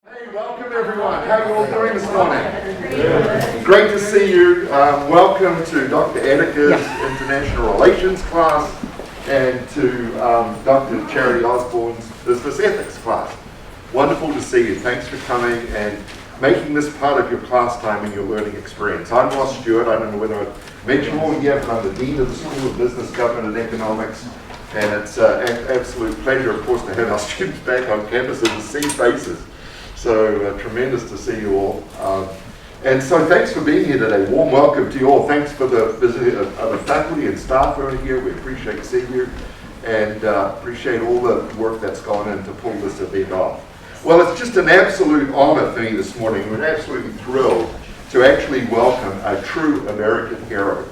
Hey, welcome everyone. How are you all doing this morning? Great to see you. Welcome to Dr. Attica's International Relations class and to Dr. Charity Osborne's Business Ethics class. Wonderful to see you. Thanks for coming and making this part of your class time and your learning experience. I'm Ross Stewart. I don't know whether I mentioned all yet, but I'm the Dean of the School of Business, Government and Economics. And it's an absolute pleasure, of course, to have our students back on campus and to see faces. So tremendous to see you all. And so thanks for being here today. Warm welcome to you all. Thanks for the visit of the faculty and staff who are here. We appreciate seeing you and appreciate all the work that's gone in to pull this event off. Well, it's just an absolute honor for me this morning. We're absolutely thrilled to actually welcome a true American hero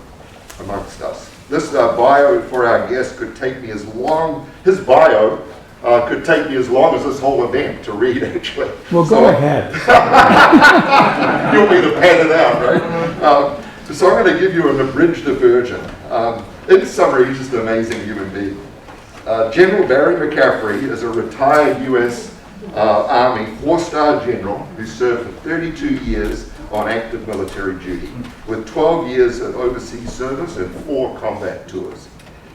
amongst us. This bio for our guest could take me as long, his bio could take me as long as this whole event to read, actually. Well, go ahead. You'll be to pad it out, right? So I'm going to give you an abridged version. In summary, he's just an amazing human being. General Barry McCaffrey is a retired U.S. Army 4-star general who served for 32 years on active military duty, with 12 years of overseas service and 4 combat tours.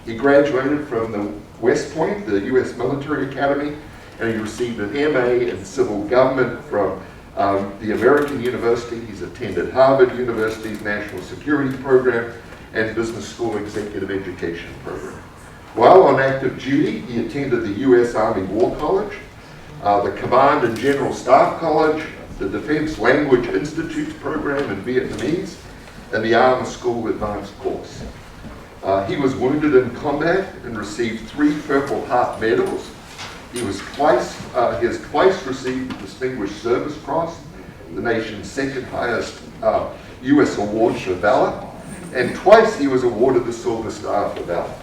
He graduated from the West Point, the U.S. Military Academy, and he received an MA in Civil Government from the American University. He's attended Harvard University's National Security Program and Business School Executive Education Program. While on active duty, he attended the U.S. Army War College, the Command and General Staff College, the Defense Language Institute's program in Vietnamese, and the Army School Advanced course. He was wounded in combat and received 3 Purple Heart medals. He has twice received the Distinguished Service Cross, the nation's second highest U.S. award for valor, and twice he was awarded the Silver Star for valor.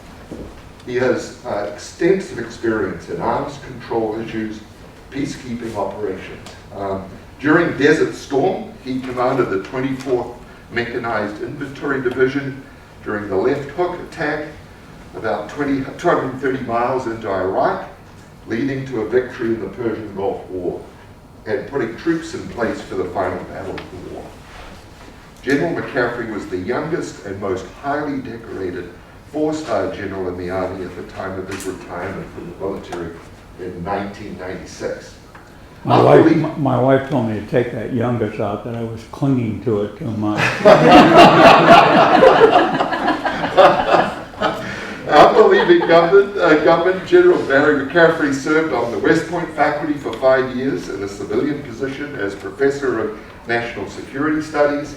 He has extensive experience in arms control issues, peacekeeping operations. During Desert Storm, he commanded the 24th Mechanized Inventory Division during the Left Hook attack about 230 miles into Iraq, leading to a victory in the Persian Gulf War and putting troops in place for the final battle of the war. General McCaffrey was the youngest and most highly decorated 4-star general in the Army at the time of his retirement from the military in 1996. My wife told me to take that youngest out, that I was clinging to it too much. Unbelieving government General Barry McCaffrey served on the West Point faculty for 5 years in a civilian position as Professor of National Security Studies.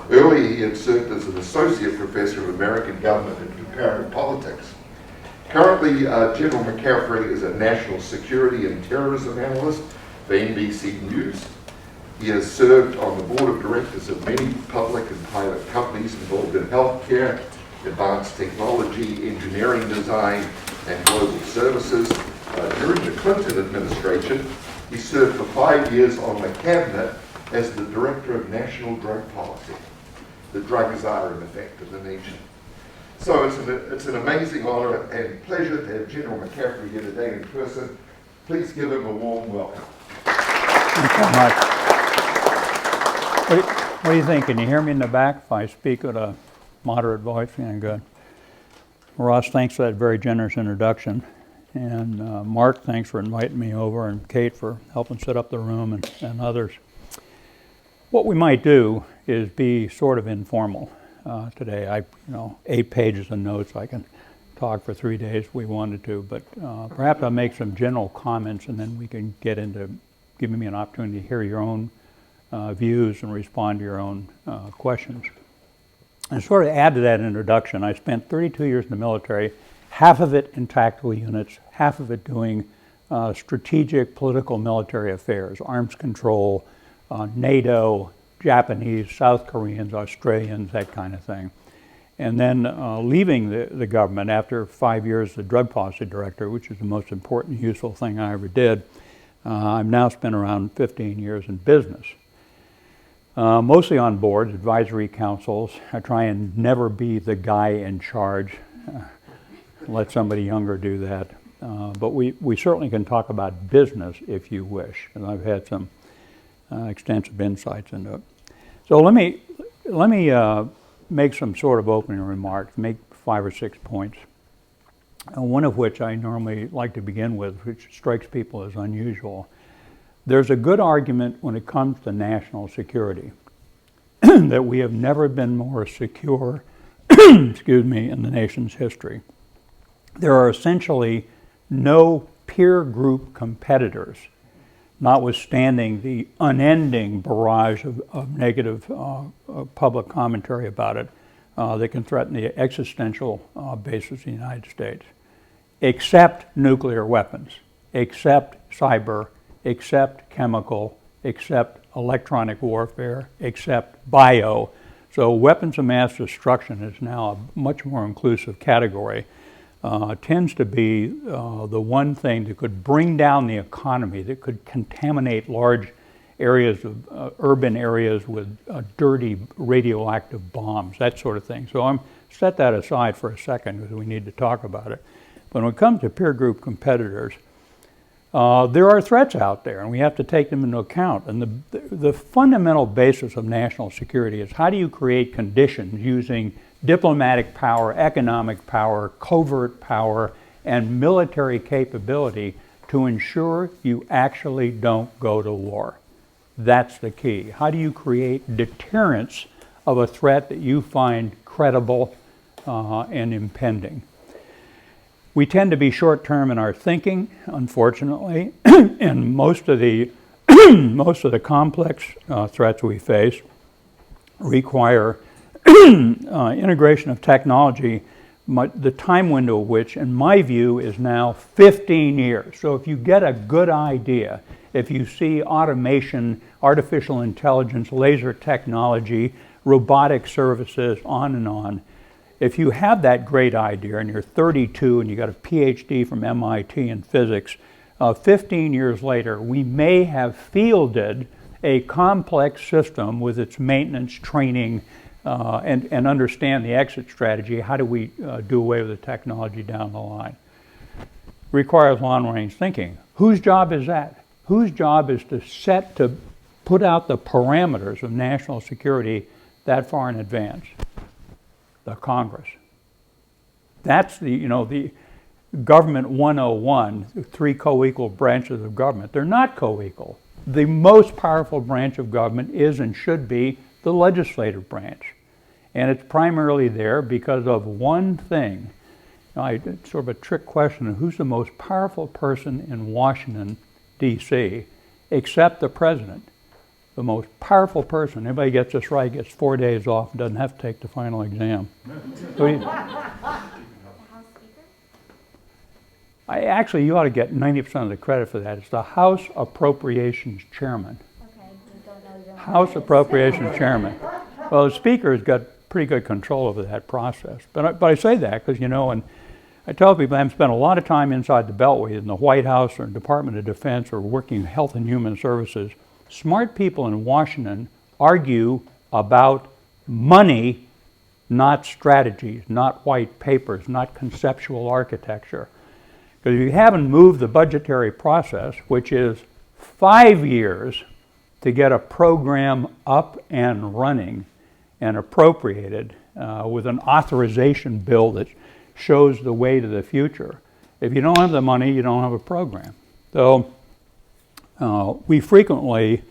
Earlier, he had served as an Associate Professor of American Government and Comparative Politics. Currently, General McCaffrey is a National Security and Terrorism Analyst for NBC News. He has served on the board of directors of many public and private companies involved in healthcare, advanced technology, engineering design, and global services. During the Clinton administration, he served for 5 years on the cabinet as the Director of National Drug Policy, the drug czar, in effect, of the nation. So it's an amazing honor and pleasure to have General McCaffrey here today in person. Please give him a warm welcome. Thanks so much. What do you think? Can you hear me in the back if I speak at a moderate voice? Yeah, good. Ross, thanks for that very generous introduction. And Mark, thanks for inviting me over, and Kate for helping set up the room, and others. What we might do is be sort of informal today. 8 pages of notes. I can talk for 3 days if we wanted to, but perhaps I'll make some general comments, and then we can get into giving me an opportunity to hear your own views and respond to your own questions. And sort of add to that introduction, I spent 32 years in the military, half of it in tactical units, half of it doing strategic political military affairs, arms control, NATO, Japanese, South Koreans, Australians, that kind of thing. And then leaving the government after 5 years as the drug policy director, which is the most important, useful thing I ever did, I've now spent around 15 years in business. Mostly on boards, advisory councils. I try and never be the guy in charge. Let somebody younger do that. But we certainly can talk about business if you wish. And I've had some extensive insights into it. So let me make some sort of opening remarks, make 5 or 6 points. One of which I normally like to begin with, which strikes people as unusual. There's a good argument when it comes to national security that we have never been more secure, excuse me, in the nation's history. There are essentially no peer group competitors, notwithstanding the unending barrage of negative public commentary about it that can threaten the existential basis of the United States, except nuclear weapons, except cyber, except chemical, except electronic warfare, except bio. So weapons of mass destruction is now a much more inclusive category. Tends to be the one thing that could bring down the economy, that could contaminate large areas of urban areas with dirty radioactive bombs, that sort of thing. So I'm set that aside for a second because we need to talk about it. But when it comes to peer group competitors, there are threats out there, and we have to take them into account. And the fundamental basis of national security is how do you create conditions using diplomatic power, economic power, covert power, and military capability to ensure you actually don't go to war. That's the key. How do you create deterrence of a threat that you find credible and impending? We tend to be short-term in our thinking, unfortunately, and most of the complex threats we face require integration of technology, the time window of which, in my view, is now 15 years. So if you get a good idea, if you see automation, artificial intelligence, laser technology, robotic services, on and on, if you have that great idea and you're 32 and you got a PhD from MIT in physics, 15 years later, we may have fielded a complex system with its maintenance, training, and understand the exit strategy. How do we do away with the technology down the line? Requires long-range thinking. Whose job is that? Whose job is to put out the parameters of national security that far in advance? The Congress. That's the government 101, 3 co-equal branches of government. They're not co-equal. The most powerful branch of government is and should be the legislative branch. And it's primarily there because of one thing. It's sort of a trick question of who's the most powerful person in Washington, D.C., except the president. The most powerful person, anybody gets this right, gets 4 days off and doesn't have to take the final exam. Actually, you ought to get 90% of the credit for that. It's the House Appropriations Chairman. Okay, you don't know House Appropriations Chairman. Well, the Speaker's got pretty good control over that process. But I say that because, and I tell people I've spent a lot of time inside the Beltway in the White House or Department of Defense or working Health and Human Services. Smart people in Washington argue about money, not strategies, not white papers, not conceptual architecture. Because if you haven't moved the budgetary process, which is 5 years to get a program up and running and appropriated with an authorization bill that shows the way to the future. If you don't have the money, you don't have a program. So we frequently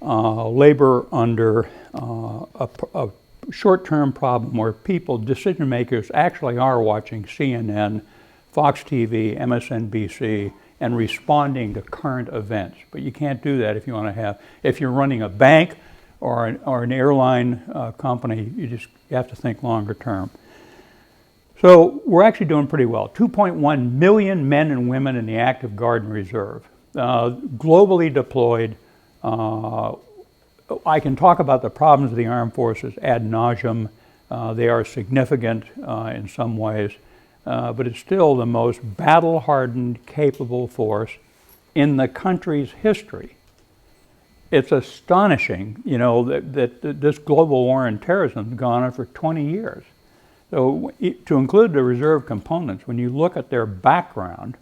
labor under a short-term problem where decision makers actually are watching CNN, Fox TV, MSNBC, and responding to current events. But you can't do that if you're running a bank or an airline company, you have to think longer term. So we're actually doing pretty well. 2.1 million men and women in the active Guard and Reserve. Globally deployed. I can talk about the problems of the armed forces ad nauseum. They are significant in some ways, but it's still the most battle-hardened, capable force in the country's history. It's astonishing, that this global war on terrorism has gone on for 20 years. So to include the reserve components, when you look at their background,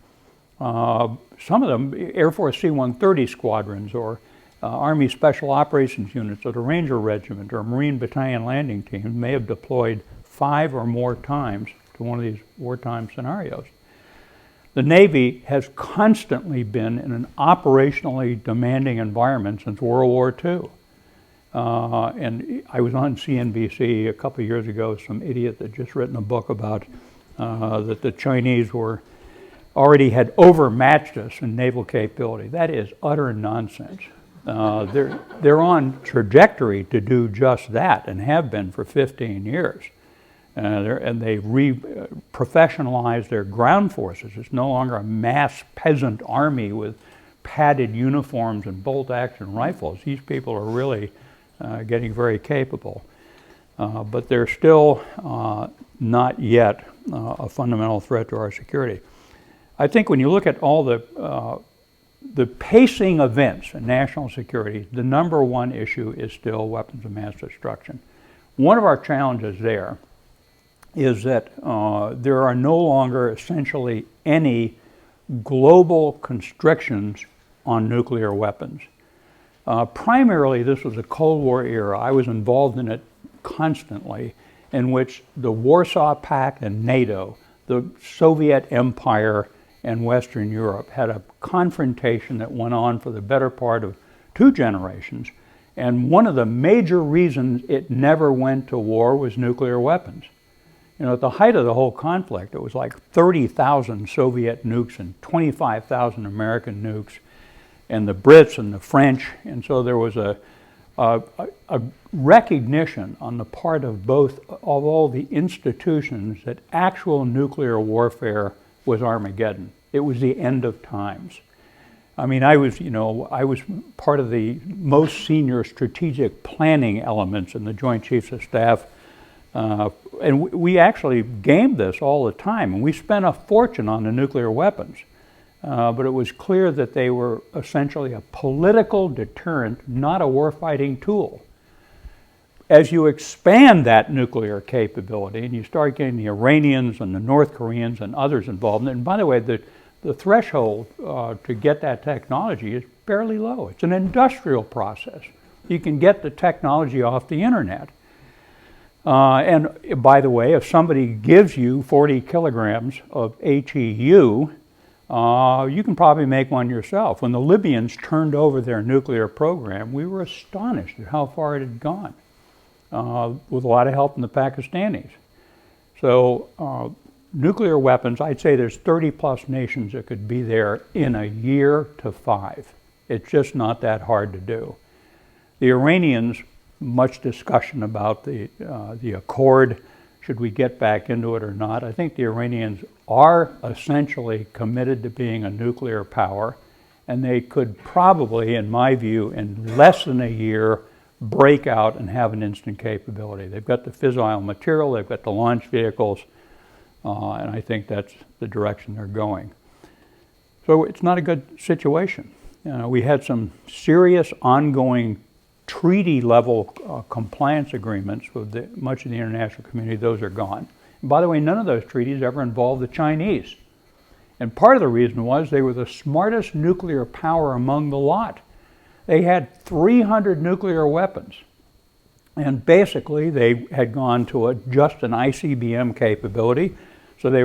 some of them, Air Force C-130 squadrons or Army Special Operations Units or the Ranger Regiment or Marine Battalion Landing Team may have deployed 5 or more times to one of these wartime scenarios. The Navy has constantly been in an operationally demanding environment since World War II. And I was on CNBC a couple of years ago, some idiot that just written a book about that the Chinese already had overmatched us in naval capability. That is utter nonsense. They're on trajectory to do just that and have been for 15 years. And they professionalized their ground forces. It's no longer a mass peasant army with padded uniforms and bolt-action rifles. These people are really getting very capable. But they're still not yet a fundamental threat to our security. I think when you look at all the pacing events in national security, the number one issue is still weapons of mass destruction. One of our challenges there is that there are no longer essentially any global constrictions on nuclear weapons. Primarily, this was a Cold War era. I was involved in it constantly, in which the Warsaw Pact and NATO, the Soviet Empire, and Western Europe had a confrontation that went on for the better part of 2 generations. And one of the major reasons it never went to war was nuclear weapons. You know, at the height of the whole conflict, it was like 30,000 Soviet nukes and 25,000 American nukes, and the Brits and the French. And so there was a recognition on the part of all the institutions that actual nuclear warfare was Armageddon. It was the end of times. I mean, I was part of the most senior strategic planning elements in the Joint Chiefs of Staff, and we actually gamed this all the time, and we spent a fortune on the nuclear weapons. But it was clear that they were essentially a political deterrent, not a warfighting tool. As you expand that nuclear capability and you start getting the Iranians and the North Koreans and others involved, and by the way, the threshold to get that technology is fairly low. It's an industrial process. You can get the technology off the internet. And by the way, if somebody gives you 40 kilograms of HEU, you can probably make one yourself. When the Libyans turned over their nuclear program, we were astonished at how far it had gone, with a lot of help from the Pakistanis. So nuclear weapons, I'd say there's 30 plus nations that could be there in a year to 5. It's just not that hard to do. The Iranians, much discussion about the accord, should we get back into it or not. I think the Iranians are essentially committed to being a nuclear power, and they could probably, in my view, in less than a year, break out and have an instant capability. They've got the fissile material, they've got the launch vehicles, and I think that's the direction they're going. So it's not a good situation. We had some serious ongoing treaty-level compliance agreements with much of the international community. Those are gone. And by the way, none of those treaties ever involved the Chinese. And part of the reason was they were the smartest nuclear power among the lot. They had 300 nuclear weapons. And basically, they had gone to just an ICBM capability. So they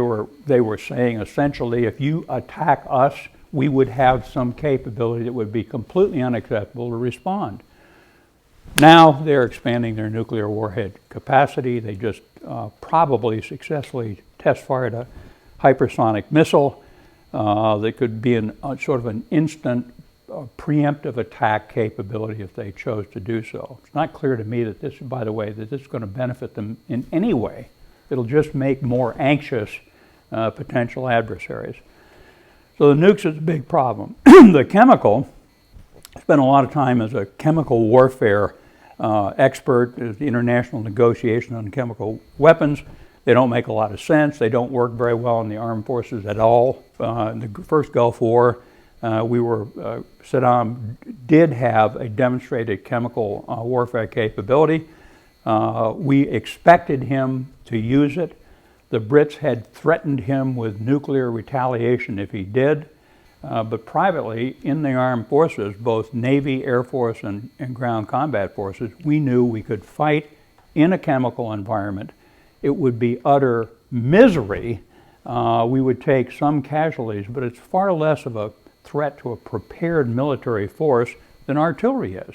were saying, essentially, if you attack us, we would have some capability that would be completely unacceptable to respond. Now they're expanding their nuclear warhead capacity. They just probably successfully test-fired a hypersonic missile that could be sort of an instant preemptive attack capability if they chose to do so. It's not clear to me that this, by the way, that this is going to benefit them in any way. It'll just make more anxious potential adversaries. So the nukes is a big problem. The chemical, I spent a lot of time as a chemical warfare expert, as the international negotiation on chemical weapons. They don't make a lot of sense. They don't work very well in the armed forces at all. In the first Gulf War, Saddam did have a demonstrated chemical warfare capability. We expected him to use it. The Brits had threatened him with nuclear retaliation if he did. But privately, in the armed forces, both Navy, Air Force, and ground combat forces, we knew we could fight in a chemical environment. It would be utter misery. We would take some casualties, but it's far less of a threat to a prepared military force than artillery is.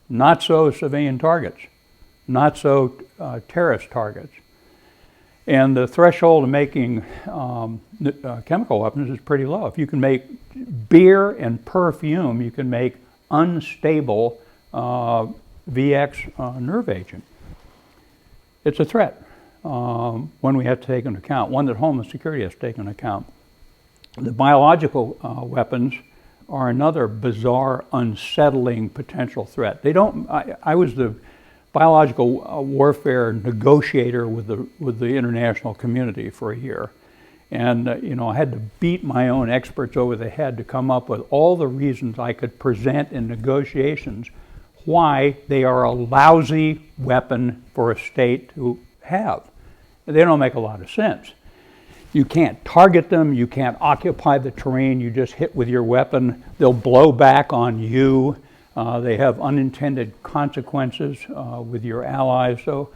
Not so civilian targets, not so terrorist targets. And the threshold of making chemical weapons is pretty low. If you can make beer and perfume, you can make unstable VX nerve agent. It's a threat, one we have to take into account, one that Homeland Security has to take into account. The biological weapons are another bizarre, unsettling potential threat. They don't. I was the biological warfare negotiator with the international community for a year, and I had to beat my own experts over the head to come up with all the reasons I could present in negotiations why they are a lousy weapon for a state to have. They don't make a lot of sense. You can't target them, you can't occupy the terrain, you just hit with your weapon, they'll blow back on you, they have unintended consequences with your allies. So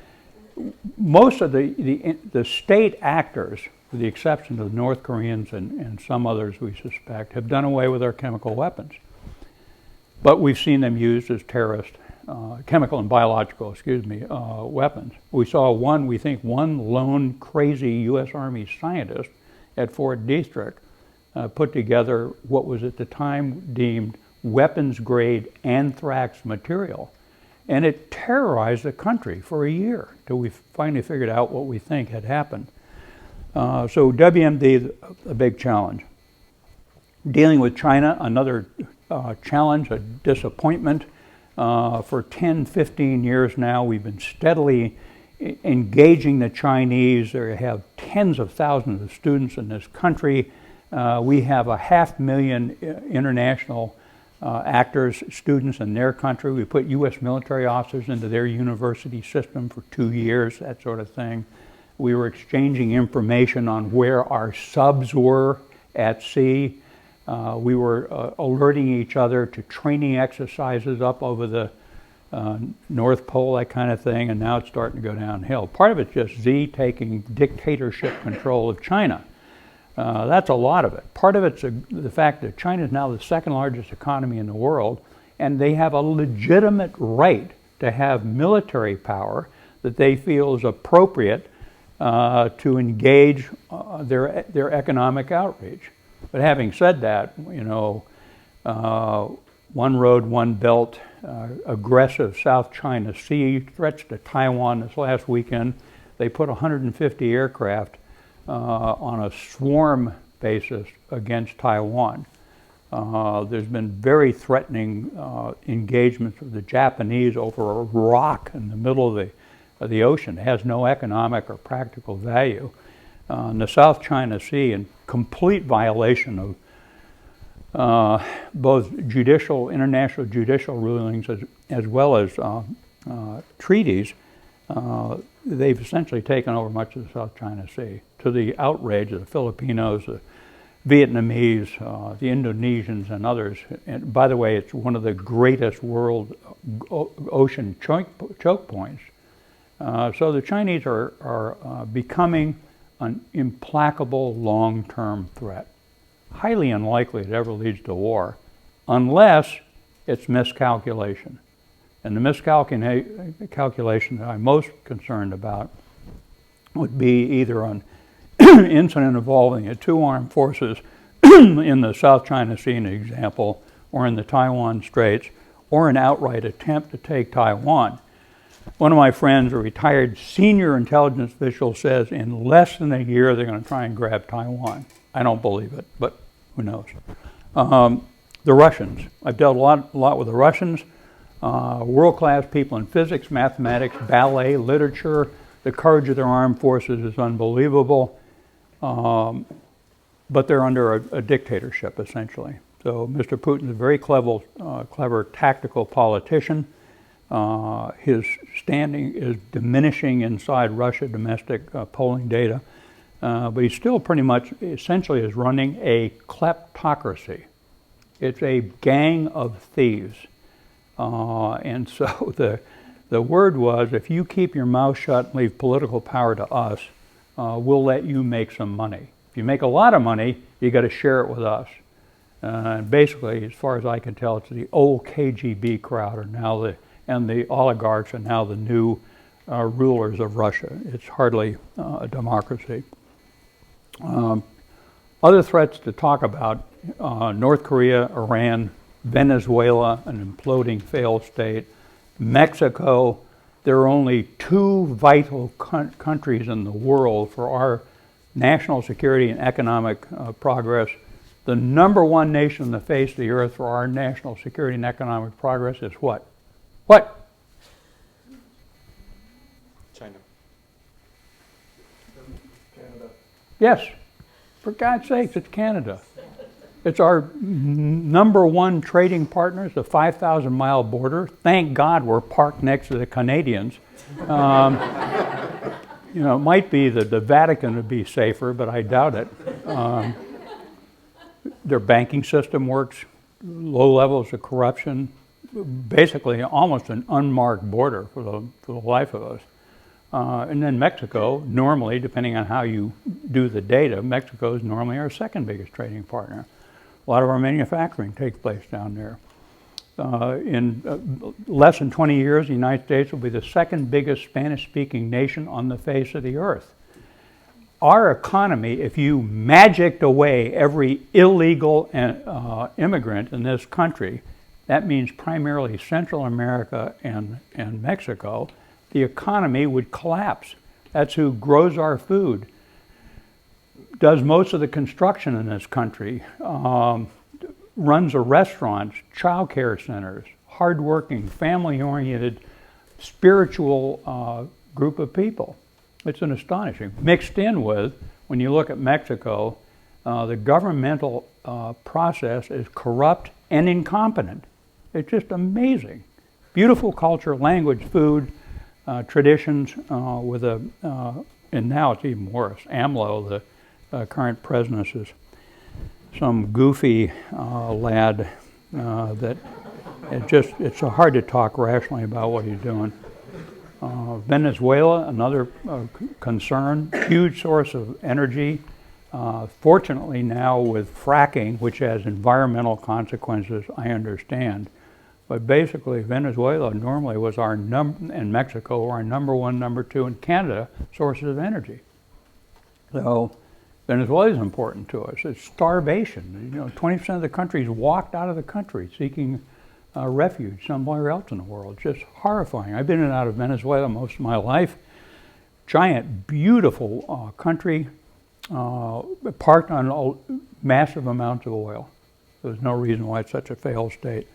most of the state actors, with the exception of the North Koreans and some others we suspect, have done away with our chemical weapons. But we've seen them used as terrorist, chemical and biological, weapons. We saw we think one lone crazy U.S. Army scientist at Fort Detrick put together what was at the time deemed weapons-grade anthrax material. And it terrorized the country for a year till we finally figured out what we think had happened. So WMD, a big challenge. Dealing with China, another challenge, a disappointment. For 10, 15 years now, we've been steadily engaging the Chinese. They have tens of thousands of students in this country. We have 500,000 international actors, students in their country. We put U.S. military officers into their university system for 2 years, that sort of thing. We were exchanging information on where our subs were at sea. We were alerting each other to training exercises up over the North Pole, that kind of thing, and now it's starting to go downhill. Part of it's just Xi taking dictatorship control of China. That's a lot of it. Part of it's the fact that China is now the second largest economy in the world, and they have a legitimate right to have military power that they feel is appropriate to engage their economic outreach. But having said that, one road, one belt, aggressive South China Sea, threats to Taiwan this last weekend. They put 150 aircraft on a swarm basis against Taiwan. There's been very threatening engagements with the Japanese over a rock in the middle of the ocean. It has no economic or practical value. In the South China Sea, in complete violation of both international judicial rulings as well as treaties, they've essentially taken over much of the South China Sea, to the outrage of the Filipinos, the Vietnamese, the Indonesians, and others. And by the way, it's one of the greatest world ocean choke points. So the Chinese are becoming an implacable long-term threat. Highly unlikely it ever leads to war, unless it's miscalculation. And the miscalculation that I'm most concerned about would be either an incident involving the two armed forces in the South China Sea, an example, or in the Taiwan Straits, or an outright attempt to take Taiwan. One of my friends, a retired senior intelligence official, says in less than a year they're going to try and grab Taiwan. I don't believe it, but who knows. The Russians. I've dealt a lot with the Russians. World-class people in physics, mathematics, ballet, literature. The courage of their armed forces is unbelievable. But they're under a dictatorship, essentially. So Mr. Putin's a very clever tactical politician. His standing is diminishing inside Russia, domestic polling data, but he still pretty much essentially is running a kleptocracy. It's a gang of thieves. And so the word was, if you keep your mouth shut and leave political power to us, we'll let you make some money. If you make a lot of money, you got to share it with us. Basically, as far as I can tell, it's the old KGB crowd and the oligarchs are now the new rulers of Russia. It's hardly a democracy. Other threats to talk about, North Korea, Iran, Venezuela, an imploding failed state, Mexico. There are only two vital countries in the world for our national security and economic progress. The number one nation on the face of the earth for our national security and economic progress is what? What? China. Canada. Yes. For God's sakes, it's Canada. It's our number one trading partner. It's a 5,000-mile border. Thank God we're parked next to the Canadians. You know, it might be that the Vatican would be safer, but I doubt it. Their banking system works, low levels of corruption, basically almost an unmarked border for the life of us. And then Mexico, normally, depending on how you do the data, Mexico is normally our second biggest trading partner. A lot of our manufacturing takes place down there. In less than 20 years, the United States will be the second biggest Spanish-speaking nation on the face of the earth. Our economy, if you magicked away every illegal immigrant in this country, that means primarily Central America and Mexico, the economy would collapse. That's who grows our food, does most of the construction in this country, runs the restaurants, child care centers, hardworking, family-oriented, spiritual group of people. It's an astonishing. Mixed in with, when you look at Mexico, the governmental process is corrupt and incompetent. It's just amazing. Beautiful culture, language, food, traditions, and now it's even worse. AMLO, the current president, is some goofy lad that it's so hard to talk rationally about what he's doing. Venezuela, another concern, huge source of energy. Fortunately now with fracking, which has environmental consequences, I understand. But basically Venezuela normally was and Mexico were our number one, number two, and Canada sources of energy. So Venezuela is important to us. It's starvation. You know, 20% of the country's walked out of the country seeking refuge somewhere else in the world. Just horrifying. I've been in and out of Venezuela most of my life. Giant, beautiful country, parked on massive amounts of oil. There's no reason why it's such a failed state.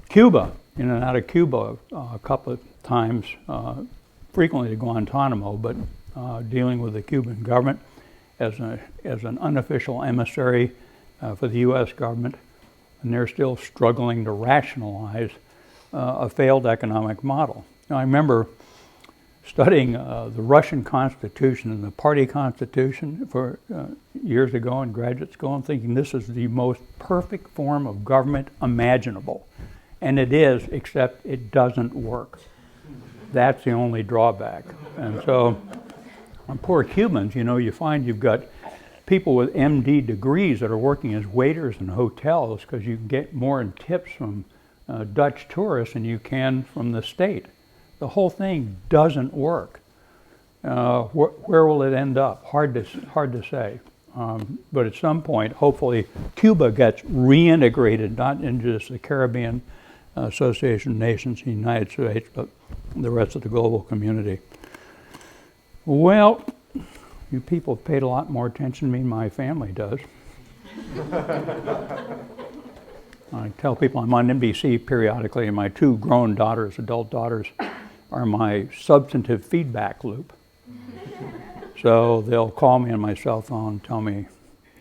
Cuba, in and out of Cuba a couple of times, frequently to Guantanamo, but dealing with the Cuban government as an unofficial emissary for the U.S. government. And they're still struggling to rationalize a failed economic model. Now, I remember studying the Russian Constitution and the party constitution for years ago in graduate school and thinking this is the most perfect form of government imaginable. And it is, except it doesn't work. That's the only drawback. And so, on poor Cubans, you know, you find you've got people with MD degrees that are working as waiters in hotels because you can get more in tips from Dutch tourists than you can from the state. The whole thing doesn't work. Where will it end up? Hard to say. But at some point, hopefully, Cuba gets reintegrated, not into just the Caribbean Association of Nations, the United States, but the rest of the global community. Well, you people have paid a lot more attention to me than my family does. I tell people I'm on NBC periodically, and my two grown daughters, adult daughters, are my substantive feedback loop. So they'll call me on my cell phone, tell me,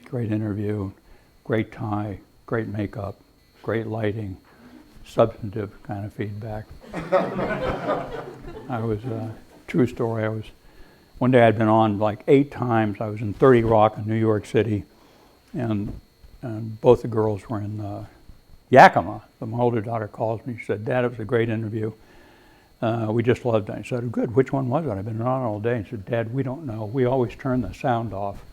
great interview, great tie, great makeup, great lighting, substantive kind of feedback. True story, one day I'd been on like 8 times. I was in 30 Rock in New York City, and both the girls were in Yakima. My older daughter calls me. She said, "Dad, it was a great interview. We just loved it." I said, "Good. Which one was it? I've been on all day." She said, "Dad, we don't know. We always turn the sound off."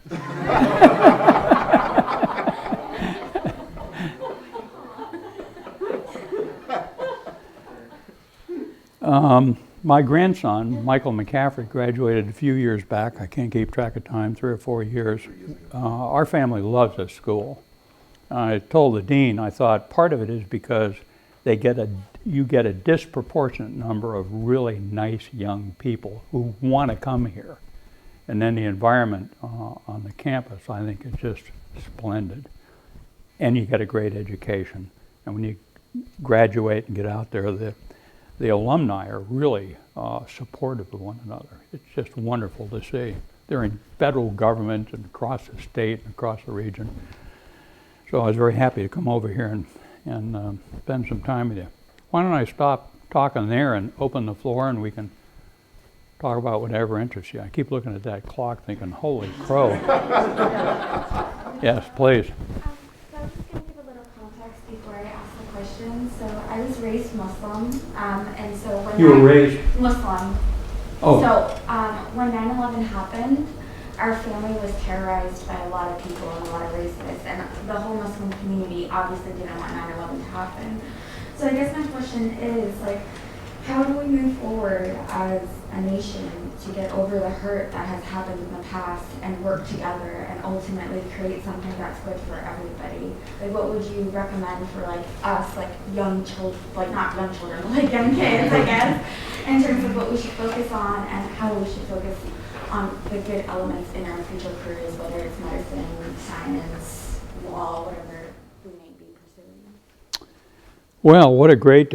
My grandson, Michael McCaffrey, graduated a few years back. I can't keep track of time, 3 or 4 years. Our family loves this school. I told the dean, I thought part of it is because you get a disproportionate number of really nice young people who want to come here. And then the environment on the campus, I think, is just splendid. And you get a great education. And when you graduate and get out there, the alumni are really supportive of one another. It's just wonderful to see. They're in federal government and across the state and across the region. So I was very happy to come over here and spend some time with you. Why don't I stop talking there and open the floor and we can talk about whatever interests you. I keep looking at that clock thinking, holy crow. Yes, please. So I'm just going to give a little context before I ask the question. So I was raised Muslim, and so when You were raised Muslim. Oh. So when 9/11 happened, our family was terrorized by a lot of people and a lot of racists, and the whole Muslim community obviously didn't want 9/11 to happen. So I guess my question is, like, how do we move forward as a nation to get over the hurt that has happened in the past and work together and ultimately create something that's good for everybody? Like, what would you recommend for, like, us, like, young children, like, not young children, but like young kids, I guess, in terms of what we should focus on and how we should focus on the good elements in our future careers, whether it's medicine, science, law, whatever we may be pursuing? Well, what a great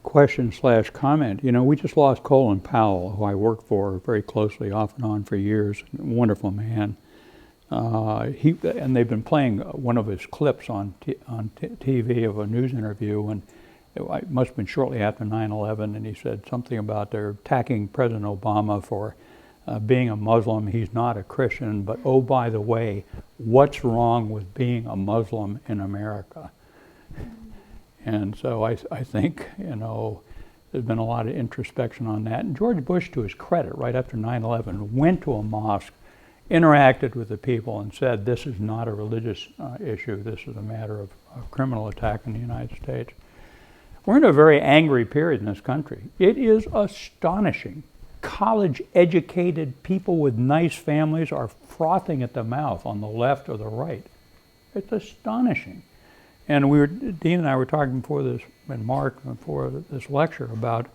question / comment. You know, we just lost Colin Powell, who I worked for very closely, off and on for years. Wonderful man. And they've been playing one of his clips on TV of a news interview, and it must have been shortly after 9/11, and he said something about they're attacking President Obama for being a Muslim. He's not a Christian, but oh, by the way, what's wrong with being a Muslim in America? And so I think, you know, there's been a lot of introspection on that. And George Bush, to his credit, right after 9/11, went to a mosque, interacted with the people, and said, this is not a religious issue. This is a matter of a criminal attack in the United States. We're in a very angry period in this country. It is astonishing. College-educated people with nice families are frothing at the mouth on the left or the right. It's astonishing. And Dean and I were talking before this, and Mark before this lecture, about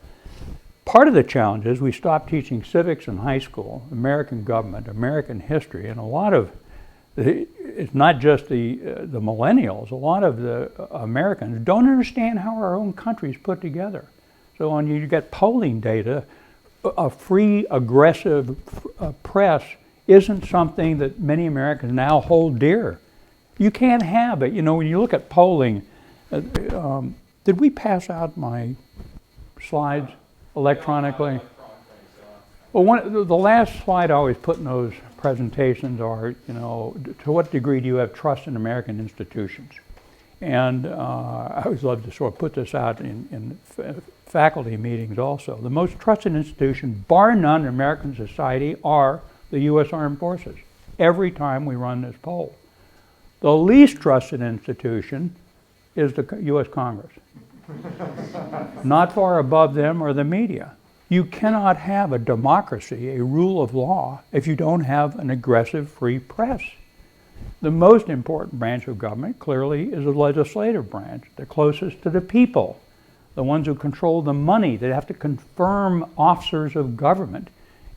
part of the challenge is we stopped teaching civics in high school, American government, American history, and a lot of it's not just the millennials. A lot of the Americans don't understand how our own country is put together. So when you get polling data, a free, aggressive press isn't something that many Americans now hold dear. You can't have it. You know, when you look at polling, did we pass out my slides electronically? Well, the last slide I always put in those presentations are, you know, to what degree do you have trust in American institutions? And I always love to sort of put this out in faculty meetings also. The most trusted institution, bar none, in American society are the U.S. Armed Forces, every time we run this poll. The least trusted institution is the U.S. Congress. Not far above them are the media. You cannot have a democracy, a rule of law, if you don't have an aggressive free press. The most important branch of government, clearly, is the legislative branch, the closest to the people, the ones who control the money. They have to confirm officers of government.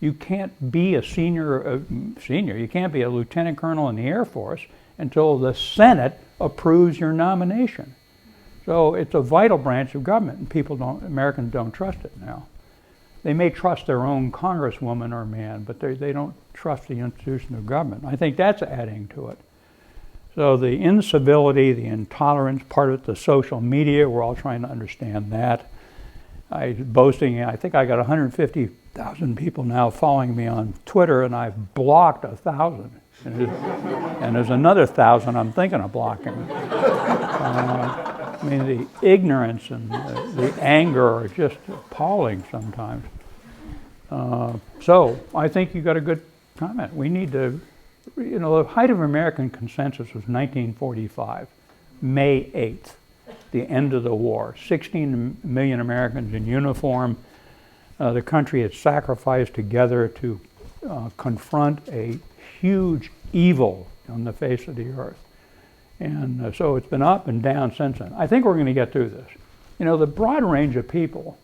You can't be a senior, you can't be a lieutenant colonel in the Air Force until the Senate approves your nomination. So it's a vital branch of government, and Americans don't trust it now. They may trust their own congresswoman or man, but they don't trust the institution of government. I think that's adding to it. So the incivility, the intolerance, part of it, the social media, we're all trying to understand that. I think I got 150,000 people now following me on Twitter, and I've blocked 1,000. And there's another 1,000 I'm thinking of blocking. I mean, the ignorance and the anger are just appalling sometimes. So I think you got a good comment. We need to, the height of American consensus was 1945, May 8th, the end of the war. 16 million Americans in uniform. The country had sacrificed together to confront a huge evil on the face of the earth. And so it's been up and down since then. I think we're going to get through this. The broad range of people,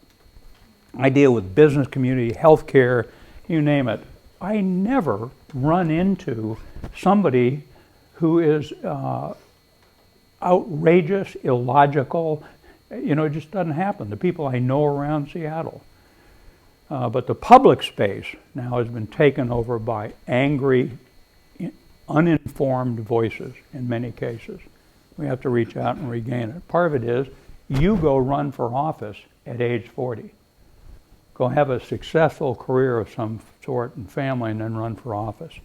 I deal with business community, healthcare, you name it. I never run into somebody who is outrageous, illogical. It just doesn't happen. The people I know around Seattle. But the public space now has been taken over by angry, uninformed voices in many cases. We have to reach out and regain it. Part of it is you go run for office at age 40. Go have a successful career of some sort and family and then run for office.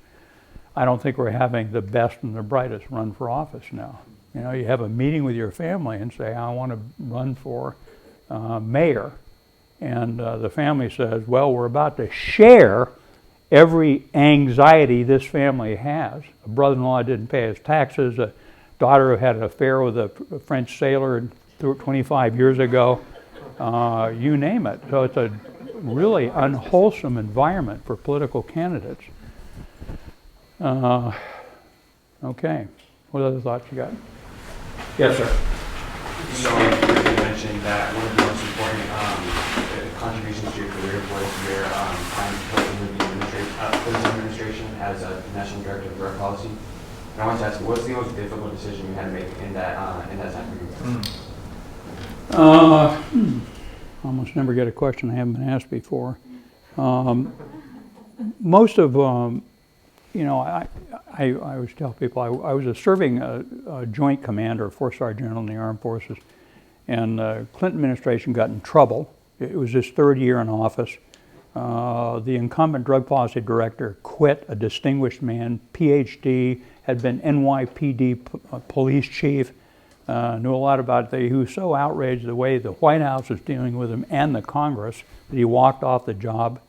I don't think we're having the best and the brightest run for office now. You have a meeting with your family and say, I want to run for mayor. And the family says, well, we're about to share every anxiety this family has. A brother-in-law didn't pay his taxes. A daughter had an affair with a French sailor 25 years ago. You name it. So it's a really unwholesome environment for political candidates. Okay. What other thoughts you got? Yes, sir. So you mentioned that one of the most important contributions to your career was your time working with the prison administration as a national director of drug policy. And I want to ask you, what's the most difficult decision you had to make in that time period? Almost never get a question I haven't been asked before. Most of, I always tell people I was serving a joint commander, 4-star general in the armed forces, and the Clinton administration got in trouble. It was his third year in office. The incumbent drug policy director quit, a distinguished man, PhD, had been NYPD police chief, knew a lot about it. He was so outraged the way the White House was dealing with him and the Congress that he walked off the job,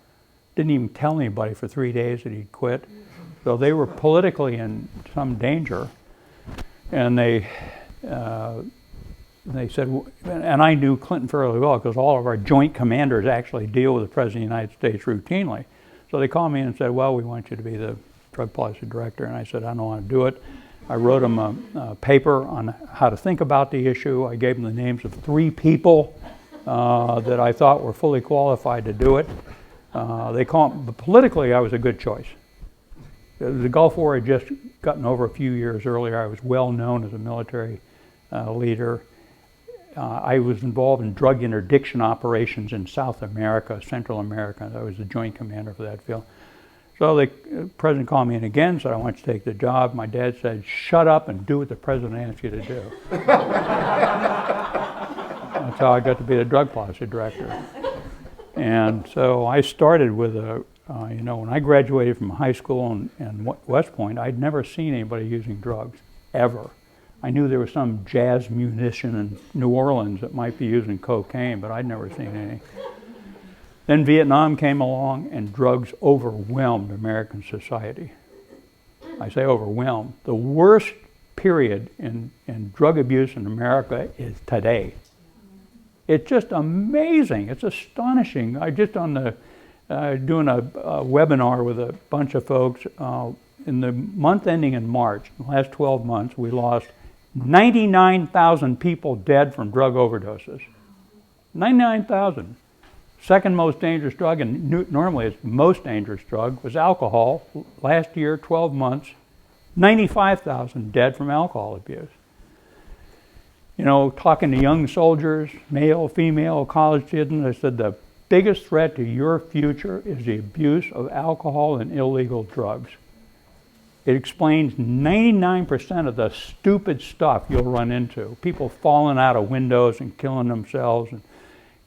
didn't even tell anybody for 3 days that he'd quit. So they were politically in some danger. And they said, and I knew Clinton fairly well because all of our joint commanders actually deal with the President of the United States routinely. So they called me and said, well, we want you to be the drug policy director. And I said, I don't want to do it. I wrote them a paper on how to think about the issue. I gave them the names of 3 people that I thought were fully qualified to do it. But politically, I was a good choice. The Gulf War had just gotten over a few years earlier. I was well known as a military leader. I was involved in drug interdiction operations in South America, Central America. I was the joint commander for that field. So the president called me in again, said, I want you to take the job. My dad said, shut up and do what the president asks you to do. That's how I got to be the drug policy director. And so I started with when I graduated from high school in West Point, I'd never seen anybody using drugs, ever. I knew there was some jazz musician in New Orleans that might be using cocaine, but I'd never seen any. Then Vietnam came along and drugs overwhelmed American society. I say overwhelmed. The worst period in drug abuse in America is today. It's just amazing. It's astonishing. I just doing a webinar with a bunch of folks. In the month ending in March, the last 12 months, we lost 99,000 people dead from drug overdoses. 99,000. Second most dangerous drug, and normally it's the most dangerous drug, was alcohol. Last year, 12 months, 95,000 dead from alcohol abuse. Talking to young soldiers, male, female, college students, I said the biggest threat to your future is the abuse of alcohol and illegal drugs. It explains 99% of the stupid stuff you'll run into. People falling out of windows and killing themselves and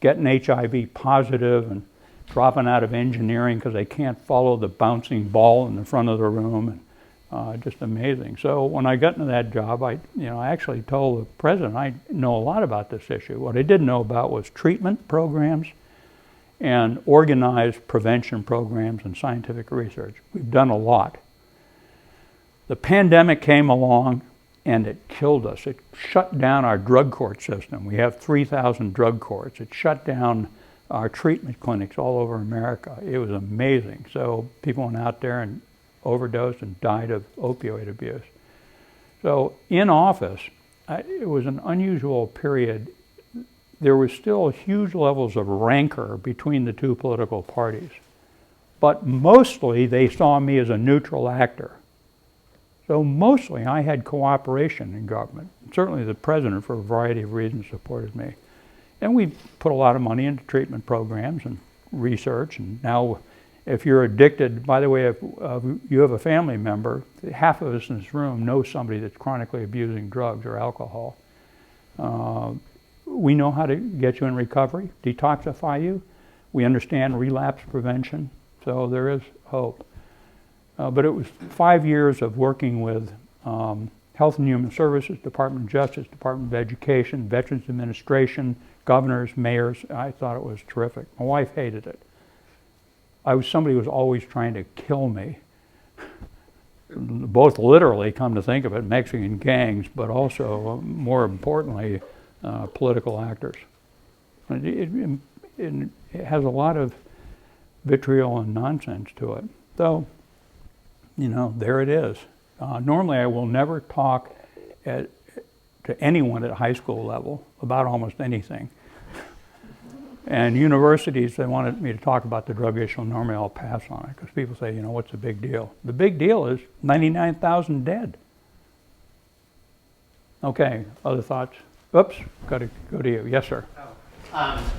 getting HIV positive and dropping out of engineering because they can't follow the bouncing ball in the front of the room. Just amazing. So when I got into that job, I actually told the president I know a lot about this issue. What I didn't know about was treatment programs and organized prevention programs and scientific research. We've done a lot. The pandemic came along and it killed us. It shut down our drug court system. We have 3,000 drug courts. It shut down our treatment clinics all over America. It was amazing. So people went out there and overdosed and died of opioid abuse. So in office, it was an unusual period. There was still huge levels of rancor between the two political parties. But mostly they saw me as a neutral actor. So mostly I had cooperation in government. Certainly the president, for a variety of reasons, supported me. And we put a lot of money into treatment programs and research. And now if you're addicted, by the way, if you have a family member, half of us in this room know somebody that's chronically abusing drugs or alcohol. We know how to get you in recovery, detoxify you. We understand relapse prevention, so there is hope. But it was 5 years of working with Health and Human Services, Department of Justice, Department of Education, Veterans Administration, governors, mayors. I thought it was terrific. My wife hated it. Somebody who was always trying to kill me. Both literally, come to think of it, Mexican gangs, but also, more importantly, political actors. It has a lot of vitriol and nonsense to it. So, there it is. Normally I will never talk to anyone at high school level about almost anything. And universities, they wanted me to talk about the drug issue. Normally I'll pass on it because people say, what's the big deal? The big deal is 99,000 dead. Okay, other thoughts? Oops, got to go to you. Yes, sir.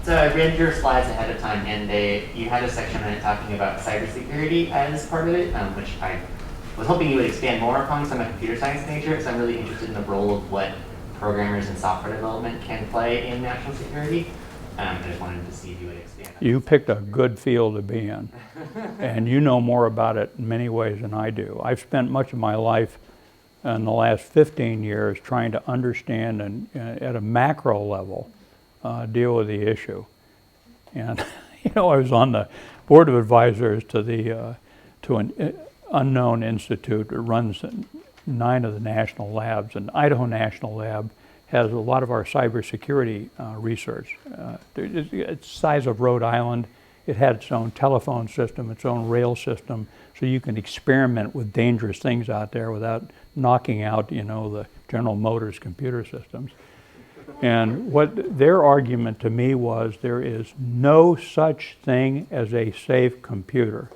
So I read your slides ahead of time, and you had a section on it talking about cybersecurity as part of it, which I was hoping you would expand more upon because I'm a computer science major, so I'm really interested in the role of what programmers and software development can play in national security. I just wanted to see if you would expand. You picked a good field to be in, and you know more about it in many ways than I do. I've spent much of my life in the last 15 years trying to understand and at a macro level deal with the issue. And I was on the board of advisors to an unknown institute that runs 9 of the national labs, and Idaho National Lab has a lot of our cybersecurity research. It's the size of Rhode Island. It had its own telephone system, its own rail system, so you can experiment with dangerous things out there without knocking out, the General Motors computer systems. And what their argument to me was, there is no such thing as a safe computer.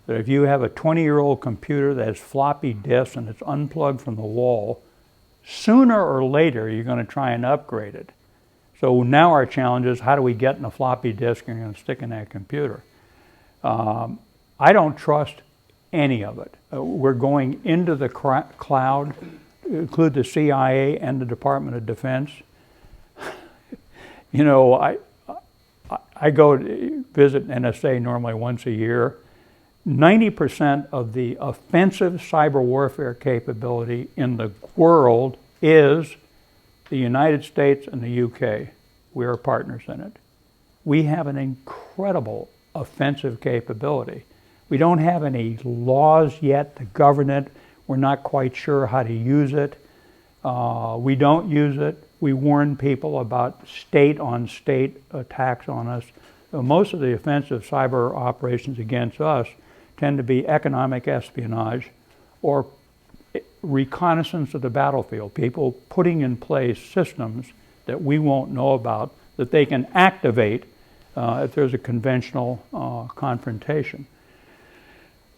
That if you have a 20-year-old computer that has floppy disks and it's unplugged from the wall, sooner or later you're going to try and upgrade it. So now our challenge is, how do we get in a floppy disk and going to stick in that computer? I don't trust any of it. We're going into the cloud, include the CIA and the Department of Defense. I go to visit NSA normally once a year. 90% of the offensive cyber warfare capability in the world is the United States and the UK. We are partners in it. We have an incredible offensive capability. We don't have any laws yet to govern it. We're not quite sure how to use it. We don't use it. We warn people about state-on-state attacks on us. So most of the offensive cyber operations against us tend to be economic espionage or reconnaissance of the battlefield, people putting in place systems that we won't know about that they can activate if there's a conventional confrontation.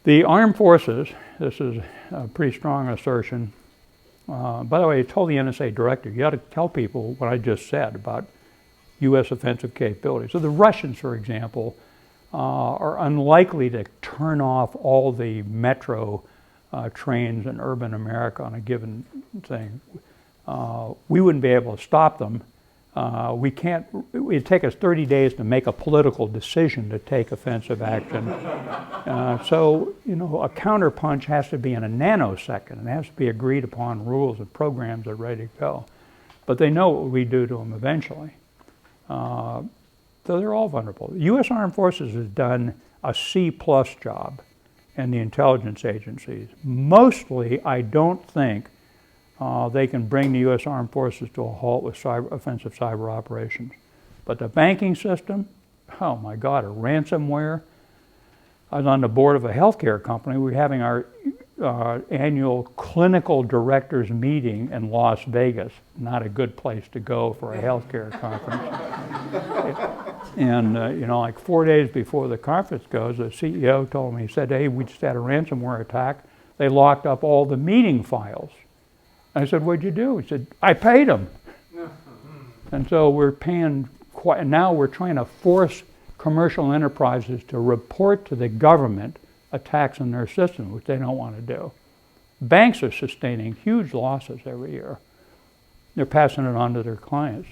The armed forces, this is a pretty strong assertion. By the way, I told the NSA director, you got to tell people what I just said about U.S. offensive capabilities. So the Russians, for example, are unlikely to turn off all the metro trains in urban America on a given thing. We wouldn't be able to stop them. We can't, it'd take us 30 days to make a political decision to take offensive action. So, you know, a counterpunch has to be in a nanosecond. It has to be agreed upon rules and programs are ready to go. But they know what we do to them eventually. So they're all vulnerable. The U.S. Armed Forces has done a C-plus job in the intelligence agencies. Mostly, I don't think they can bring the U.S. Armed Forces to a halt with offensive cyber operations. But the banking system, oh my God, a ransomware. I was on the board of a healthcare company. We were having our annual clinical directors meeting in Las Vegas. Not a good place to go for a healthcare conference. And you know, like 4 days before the conference goes, the CEO told me, he said, hey, we just had a ransomware attack. They locked up all the meeting files. I said, what'd you do? He said, I paid them. And so we're paying quite, now we're trying to force commercial enterprises to report to the government attacks on their system, which they don't want to do. Banks are sustaining huge losses every year. They're passing it on to their clients.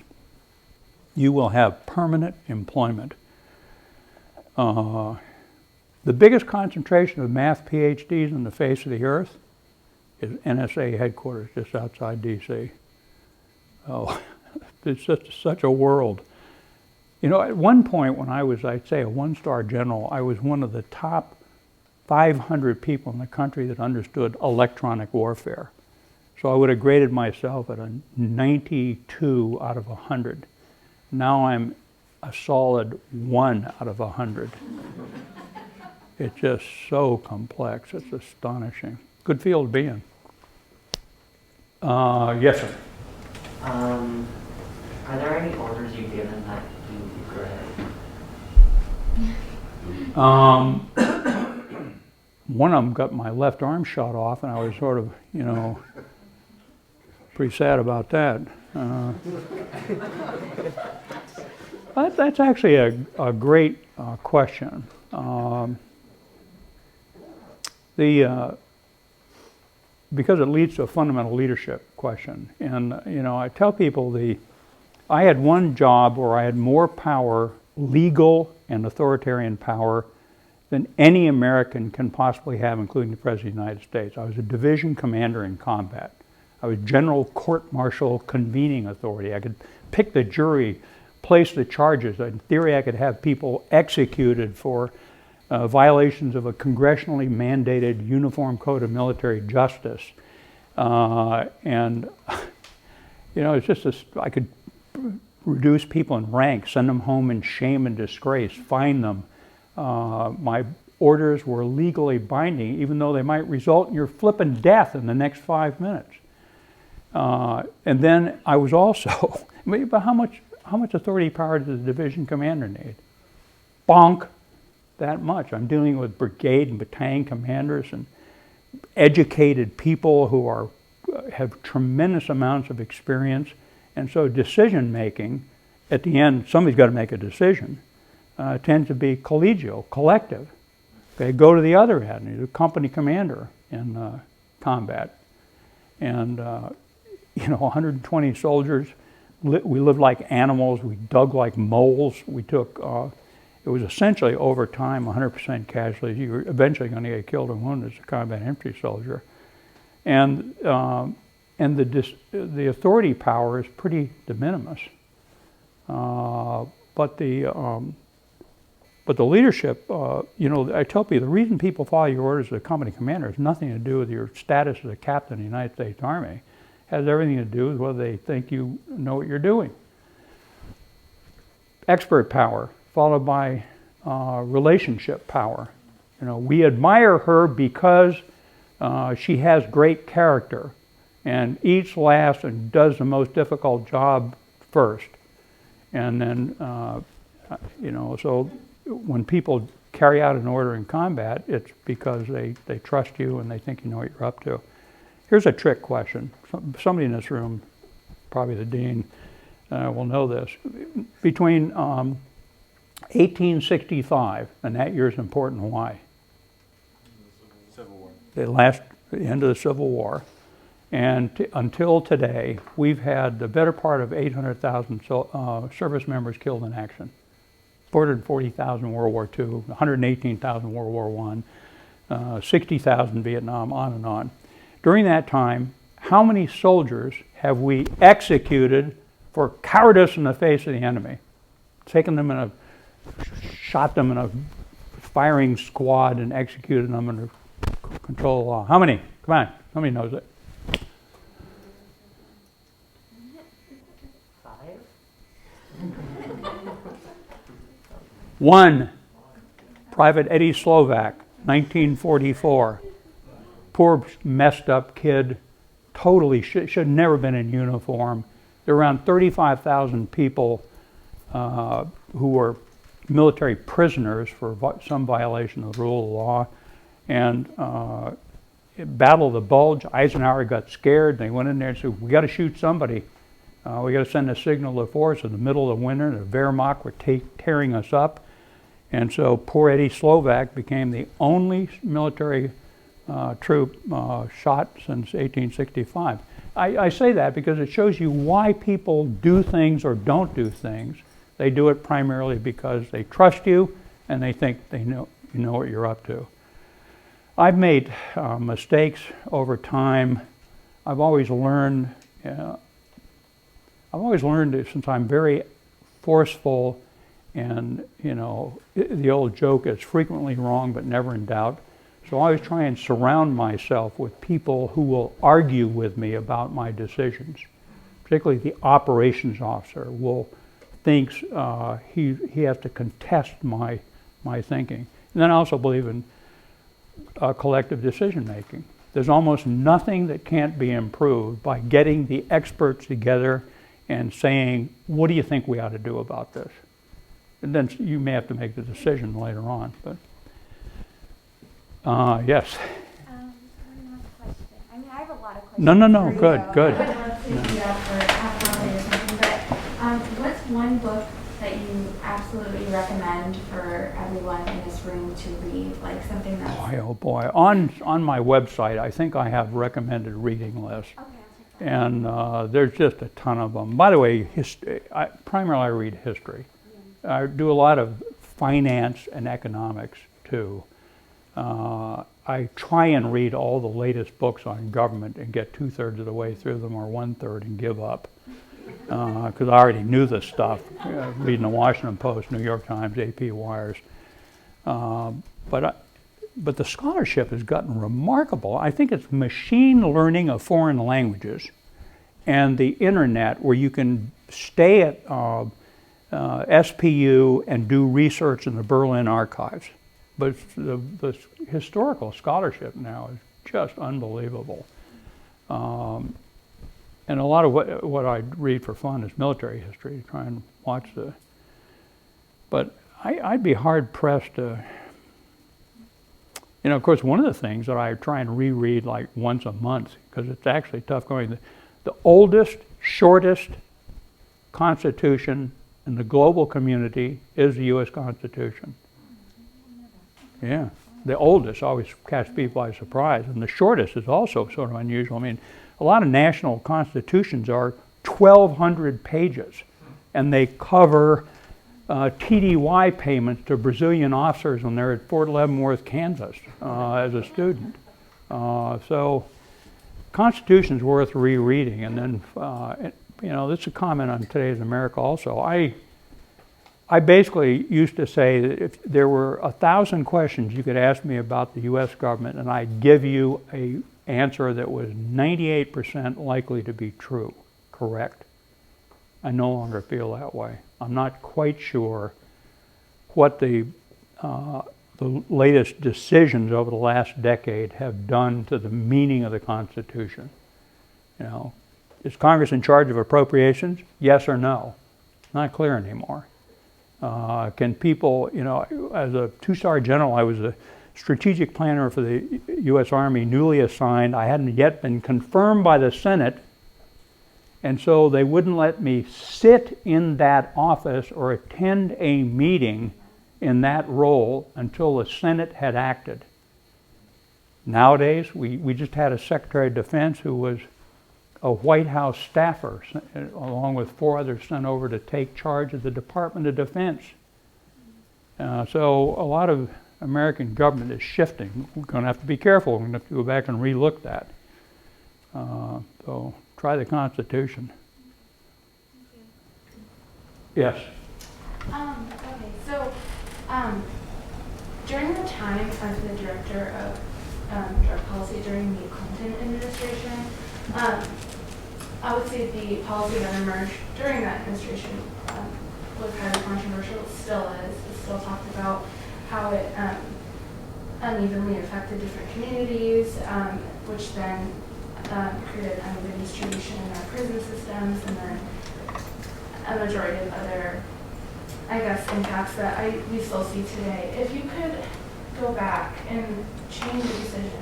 You will have permanent employment. The biggest concentration of math PhDs on the face of the earth is NSA headquarters just outside DC. Oh, it's just such a world. You know, at one point when I was, I'd say, a one-star general, I was one of the top 500 people in the country that understood electronic warfare. So I would have graded myself at a 92 out of 100. Now I'm a solid 1 out of 100. It's just so complex. It's astonishing. Good field to be in. Yes, sir. Are there any orders you've given that you regret? One of them got my left arm shot off, and I was sort of, you know, pretty sad about that. That's actually a great question. Because it leads to a fundamental leadership question. And, you know, I tell people I had one job where I had more power, legal and authoritarian power, than any American can possibly have, including the President of the United States. I was a division commander in combat. I was general court-martial convening authority. I could pick the jury, place the charges. In theory, I could have people executed for violations of a congressionally mandated Uniform Code of Military Justice. And, you know, it's just, I could reduce people in rank, send them home in shame and disgrace, fine them. My orders were legally binding, even though they might result in your flipping death in the next 5 minutes. And then I was also, but how much authority power does the division commander need? Bonk, that much. I'm dealing with brigade and battalion commanders and educated people who have tremendous amounts of experience. And so decision making, at the end, somebody's got to make a decision. Tends to be collegial, collective. Okay, go to the other end, you're the company commander in combat. And, you know, 120 soldiers, we lived like animals, we dug like moles, we took, it was essentially over time 100% casualties. You were eventually going to get killed and wounded as a combat infantry soldier. And the authority power is pretty de minimis. But the leadership, you know, I tell people the reason people follow your orders as a company commander has nothing to do with your status as a captain of the United States Army. It has everything to do with whether they think you know what you're doing. Expert power, followed by relationship power. You know, we admire her because she has great character and eats last and does the most difficult job first. And then, you know, so when people carry out an order in combat, it's because they trust you and they think you know what you're up to. Here's a trick question. Somebody in this room, probably the dean, will know this. Between 1865, and that year is important, why? Civil War. The end of the Civil War, And until today, we've had the better part of 800,000 service members killed in action. 440,000 World War II, 118,000 World War I, 60,000 Vietnam, on and on. During that time, how many soldiers have we executed for cowardice in the face of the enemy? Shot them in a firing squad and executed them under control of law. How many? Come on, how many knows it? 1, Private Eddie Slovak, 1944. Poor messed up kid, totally should never been in uniform. There were around 35,000 people who were military prisoners for some violation of the rule of law. And Battle of the Bulge, Eisenhower got scared. They went in there and said, we got to shoot somebody. We got to send a signal to force in the middle of the winter. The Wehrmacht were tearing us up. And so poor Eddie Slovak became the only military troop shot since 1865. I say that because it shows you why people do things or don't do things. They do it primarily because they trust you and they think they know you know what you're up to. I've made mistakes over time. I've always learned since I'm very forceful, and the old joke is frequently wrong but never in doubt. So I always try and surround myself with people who will argue with me about my decisions. Particularly the operations officer thinks he has to contest my thinking. And then I also believe in collective decision making. There's almost nothing that can't be improved by getting the experts together and saying, what do you think we ought to do about this? And then you may have to make the decision later on. But yes. One last question. I mean, I have a lot of questions. No. for Good. you. I would love to do that for half an hour or something. But what's one book that you absolutely recommend for everyone in this room to read? Like something that's... Oh boy. On my website, I think I have recommended reading lists. Okay, I'll check that. And there's just a ton of them. By the way, primarily I read history. I do a lot of finance and economics too. I try and read all the latest books on government and get 2/3 of the way through them or 1/3 and give up. Because I already knew this stuff, reading the Washington Post, New York Times, AP Wires. But the scholarship has gotten remarkable. I think it's machine learning of foreign languages and the internet, where you can stay at SPU and do research in the Berlin archives. But the historical scholarship now is just unbelievable. And a lot of what I read for fun is military history, try and watch but I'd be hard pressed to, of course, one of the things that I try and reread like once a month, because it's actually tough going, the oldest, shortest Constitution in the global community is the U.S. Constitution. Yeah, the oldest always catch people by surprise, and the shortest is also sort of unusual. I mean, a lot of national constitutions are 1,200 pages, and they cover TDY payments to Brazilian officers when they're at Fort Leavenworth, Kansas, as a student. So, Constitution's worth rereading, and then this is a comment on Today's America also. I basically used to say that if there were 1,000 questions you could ask me about the U.S. government, and I'd give you an answer that was 98% likely to be true, correct. I no longer feel that way. I'm not quite sure what the latest decisions over the last decade have done to the meaning of the Constitution. Is Congress in charge of appropriations? Yes or no? Not clear anymore. Can people, as a 2-star general, I was a strategic planner for the U.S. Army, newly assigned. I hadn't yet been confirmed by the Senate, and so they wouldn't let me sit in that office or attend a meeting in that role until the Senate had acted. Nowadays, we just had a Secretary of Defense who was a White House staffer, along with 4 others, sent over to take charge of the Department of Defense. So a lot of American government is shifting. We're going to have to be careful. We're going to have to go back and relook that. So try the Constitution. Yes. Okay, so during the time as the director of drug policy during the Clinton administration, I would say the policy that emerged during that administration was kind of controversial. It still is. It still talked about how it unevenly affected different communities, which then created uneven distribution in our prison systems, and then a majority of other, I guess, impacts that we still see today. If you could go back and change the decision,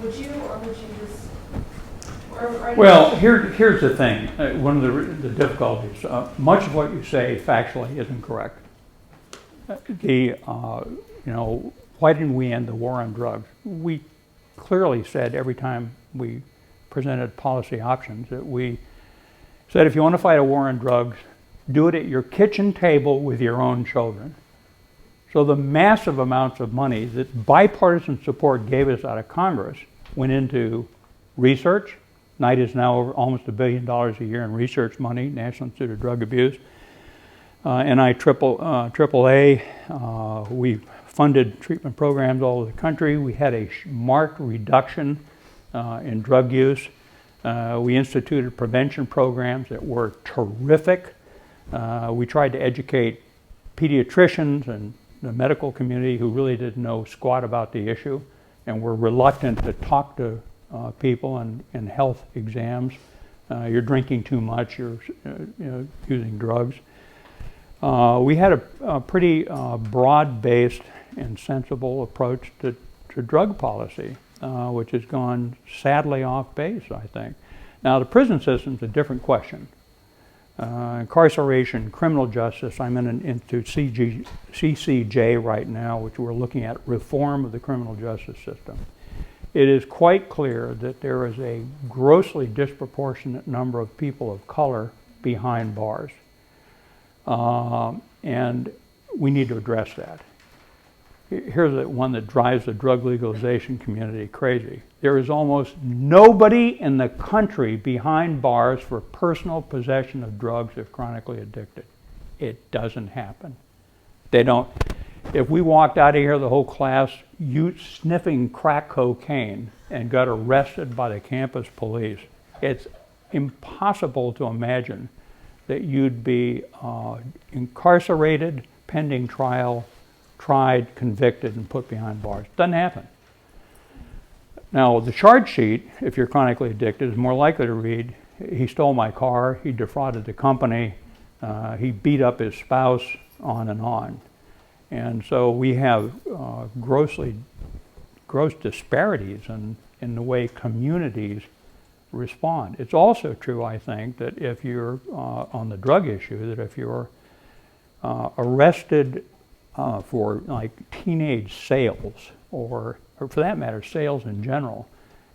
would you, or would you just? Well, here's the thing. One of the difficulties. Much of what you say factually isn't correct. Why didn't we end the war on drugs? We clearly said every time we presented policy options that we said if you want to fight a war on drugs, do it at your kitchen table with your own children. So the massive amounts of money that bipartisan support gave us out of Congress went into research. NIDA is now over almost $1 billion a year in research money, National Institute of Drug Abuse. NIAAA, we funded treatment programs all over the country. We had a marked reduction in drug use. We instituted prevention programs that were terrific. We tried to educate pediatricians and the medical community who really didn't know squat about the issue and were reluctant to talk to people in health exams. You're drinking too much, you're using drugs. We had a pretty broad-based and sensible approach to drug policy, which has gone sadly off base, I think. Now, the prison system's a different question. Incarceration, criminal justice, I'm into CCJ right now, which we're looking at reform of the criminal justice system. It is quite clear that there is a grossly disproportionate number of people of color behind bars. And we need to address that. Here's the one that drives the drug legalization community crazy. There is almost nobody in the country behind bars for personal possession of drugs if chronically addicted. It doesn't happen. They don't. If we walked out of here, the whole class, sniffing crack cocaine and got arrested by the campus police, it's impossible to imagine that you'd be incarcerated, pending trial, tried, convicted, and put behind bars. Doesn't happen. Now, the charge sheet, if you're chronically addicted, is more likely to read, he stole my car, he defrauded the company, he beat up his spouse, on and on. And so we have gross disparities in the way communities respond. It's also true, I think, that if you're on the drug issue, that if you're arrested for like teenage sales, or for that matter, sales in general,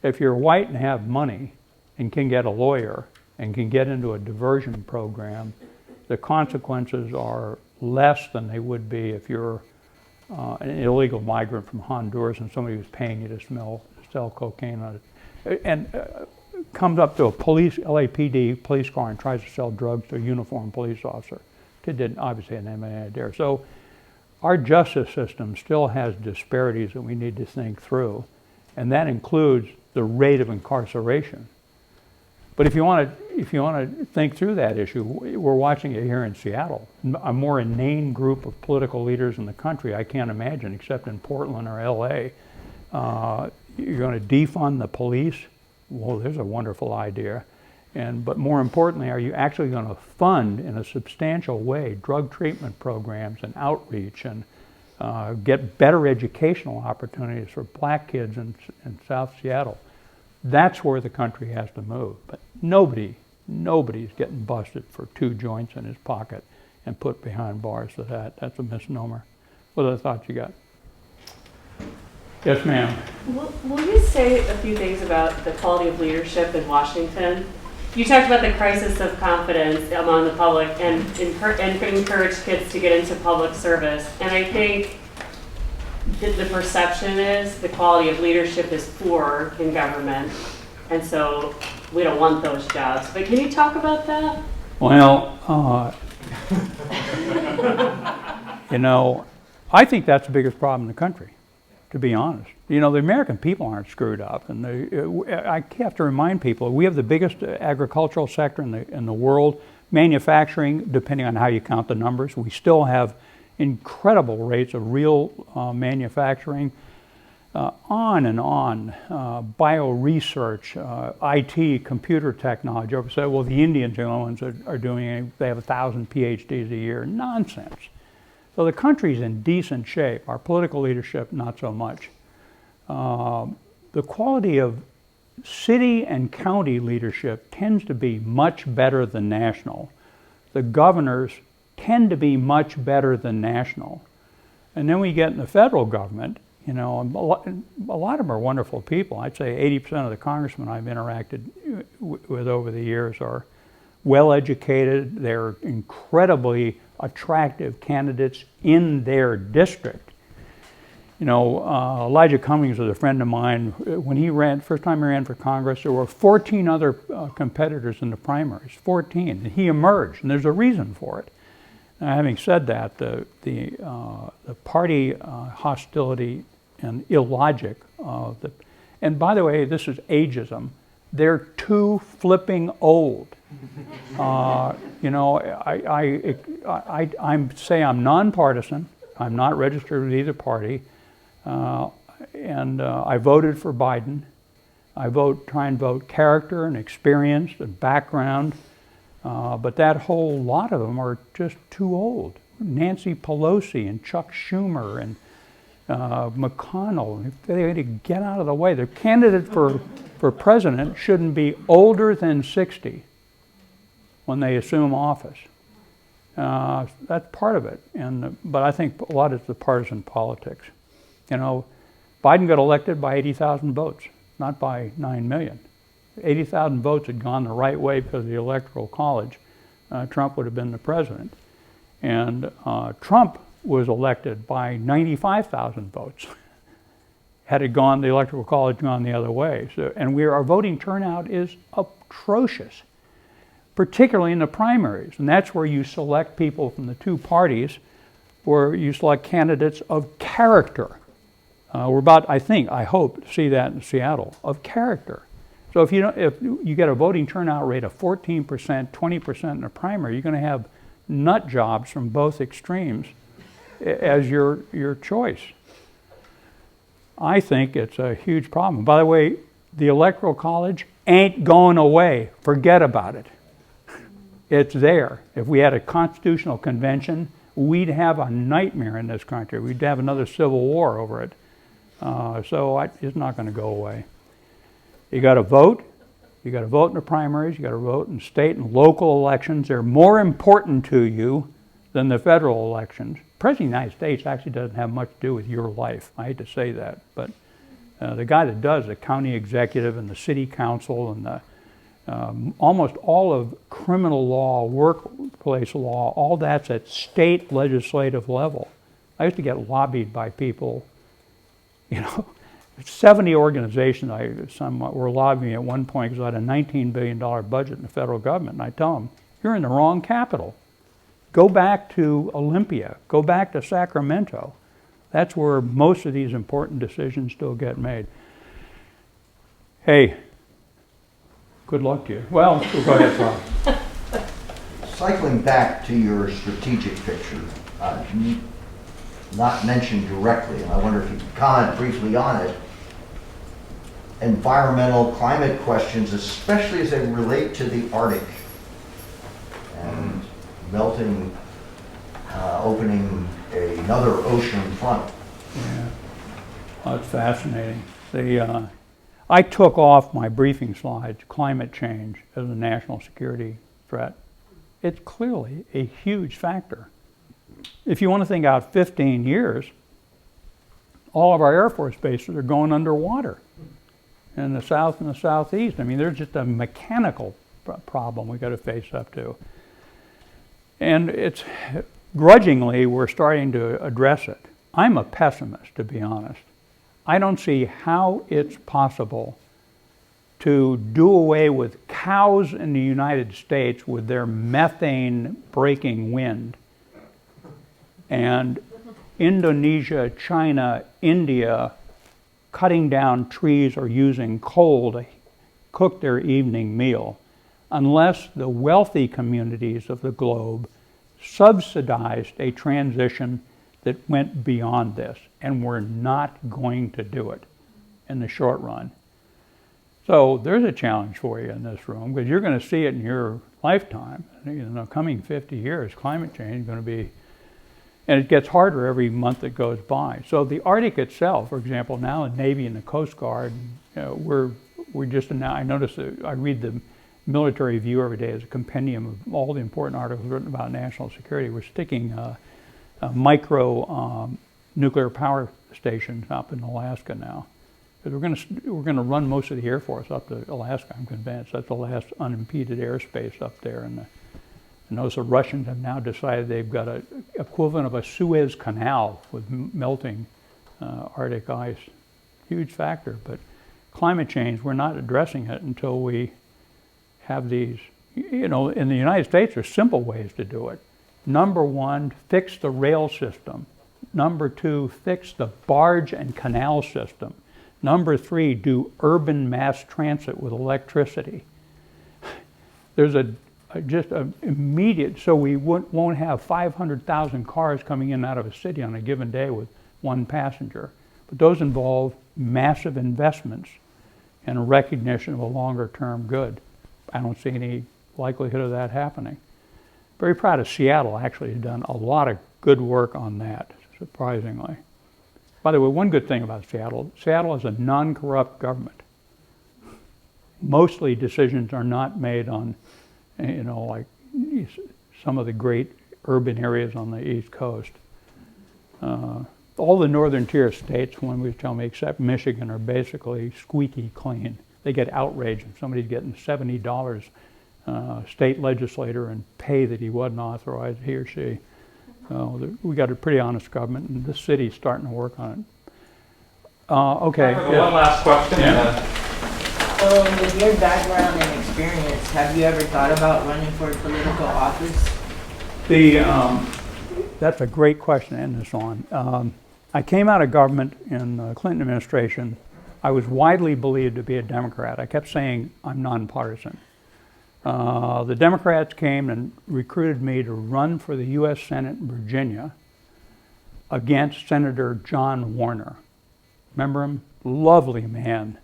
if you're white and have money and can get a lawyer and can get into a diversion program, the consequences are less than they would be if you're an illegal migrant from Honduras and somebody was paying you to sell cocaine on it. And comes up to a LAPD police car and tries to sell drugs to a uniformed police officer. Kid didn't obviously have any idea. So our justice system still has disparities that we need to think through, and that includes the rate of incarceration. But if you want to think through that issue, we're watching it here in Seattle. A more inane group of political leaders in the country I can't imagine, except in Portland or LA. You're going to defund the police? Well, there's a wonderful idea. But more importantly, are you actually going to fund in a substantial way drug treatment programs and outreach and get better educational opportunities for black kids in South Seattle? That's where the country has to move. But nobody's getting busted for 2 joints in his pocket and put behind bars for that. That's a misnomer. What other thoughts you got? Yes, ma'am. Will you say a few things about the quality of leadership in Washington? You talked about the crisis of confidence among the public and encourage kids to get into public service. And I think the perception is the quality of leadership is poor in government. And so we don't want those jobs. But can you talk about that? Well, you know, I think that's the biggest problem in the country, to be honest. You know, the American people aren't screwed up, and I have to remind people, we have the biggest agricultural sector in the world. Manufacturing, depending on how you count the numbers, we still have incredible rates of real manufacturing. On and on, bio-research, IT, computer technology. I say, well, the Indians are the ones that are doing it. They have 1,000 PhDs a year. Nonsense. So the country's in decent shape. Our political leadership, not so much. The quality of city and county leadership tends to be much better than national. The governors tend to be much better than national. And then we get in the federal government, you know, a lot of them are wonderful people. I'd say 80% of the congressmen I've interacted with over the years are well-educated. They're incredibly attractive candidates in their district. You know, Elijah Cummings was a friend of mine. When he ran, first time he ran for Congress, there were 14 other competitors in the primaries, 14. And he emerged, and there's a reason for it. Now, having said that, the party hostility and illogic, and by the way, this is ageism. They're too flipping old. You know, I'm nonpartisan. I'm not registered with either party, and I voted for Biden. I try and vote character and experience and background, but that whole lot of them are just too old. Nancy Pelosi and Chuck Schumer and McConnell, they had to get out of the way. The candidate for president shouldn't be older than 60 when they assume office. That's part of it, but I think a lot is the partisan politics. You know, Biden got elected by 80,000 votes, not by 9 million. 80,000 votes had gone the right way because of the Electoral College. Trump would have been the president. And Trump was elected by 95,000 votes. Had it gone, the Electoral College gone the other way. So, and our voting turnout is atrocious, particularly in the primaries. And that's where you select people from the two parties, where you select candidates of character. We're about, I hope, to see that in Seattle, of character. So if you get a voting turnout rate of 14%, 20% in a primary, you're going to have nut jobs from both extremes as your choice. I think it's a huge problem. By the way, the Electoral College ain't going away. Forget about it. It's there. If we had a constitutional convention, we'd have a nightmare in this country. We'd have another civil war over it. It's not going to go away. You got to vote. You got to vote in the primaries. You got to vote in state and local elections. They're more important to you than the federal elections. The President of the United States actually doesn't have much to do with your life. I hate to say that, but the guy that does, the county executive and the city council and the almost all of criminal law, workplace law, all that's at state legislative level. I used to get lobbied by people, you know, 70 organizations some were lobbying at one point because I had a $19 billion budget in the federal government. And I tell them, you're in the wrong capital. Go back to Olympia. Go back to Sacramento. That's where most of these important decisions still get made. Hey, good luck to you. Well, go ahead, Tom. Cycling back to your strategic picture, not mentioned directly, and I wonder if you could comment briefly on it. Environmental climate questions, especially as they relate to the Arctic and melting, opening another ocean front. Yeah, well, that's fascinating. I took off my briefing slides climate change as a national security threat. It's clearly a huge factor. If you want to think out 15 years, all of our Air Force bases are going underwater in the south and the southeast. I mean, there's just a mechanical problem we got to face up to. And it's grudgingly, we're starting to address it. I'm a pessimist, to be honest. I don't see how it's possible to do away with cows in the United States with their methane breaking wind, and Indonesia, China, India cutting down trees or using coal to cook their evening meal, unless the wealthy communities of the globe subsidized a transition that went beyond this, and we're not going to do it in the short run. So there's a challenge for you in this room, because you're going to see it in your lifetime. In the coming 50 years, climate change is going to be, and it gets harder every month that goes by. So the Arctic itself, for example, now the Navy and the Coast Guard, we're just now. I notice that I read the Military Review every day as a compendium of all the important articles written about national security. We're sticking micro nuclear power stations up in Alaska now. Because we're going to run most of the Air Force up to Alaska, I'm convinced. That's the last unimpeded airspace up there. And notice the Russians have now decided they've got an equivalent of a Suez Canal with melting Arctic ice. Huge factor. But climate change, we're not addressing it until we have these, in the United States, there's simple ways to do it. Number one, fix the rail system. Number two, fix the barge and canal system. Number three, do urban mass transit with electricity. There's just an immediate, so we won't have 500,000 cars coming in and out of a city on a given day with one passenger. But those involve massive investments and a recognition of a longer term good. I don't see any likelihood of that happening. Very proud of Seattle, actually, has done a lot of good work on that, surprisingly. By the way, one good thing about Seattle is a non-corrupt government. Mostly decisions are not made on, like some of the great urban areas on the East Coast. All the northern tier states, when we tell me, except Michigan, are basically squeaky clean. They get outraged if somebody's getting $70 state legislator and pay that he wasn't authorized, he or she. We got a pretty honest government, and this city's starting to work on it. Okay. One last question. Yeah. With your background and experience, have you ever thought about running for political office? That's a great question to end this on. I came out of government in the Clinton administration. I was widely believed to be a Democrat. I kept saying I'm nonpartisan. The Democrats came and recruited me to run for the U.S. Senate in Virginia against Senator John Warner. Remember him? Lovely man.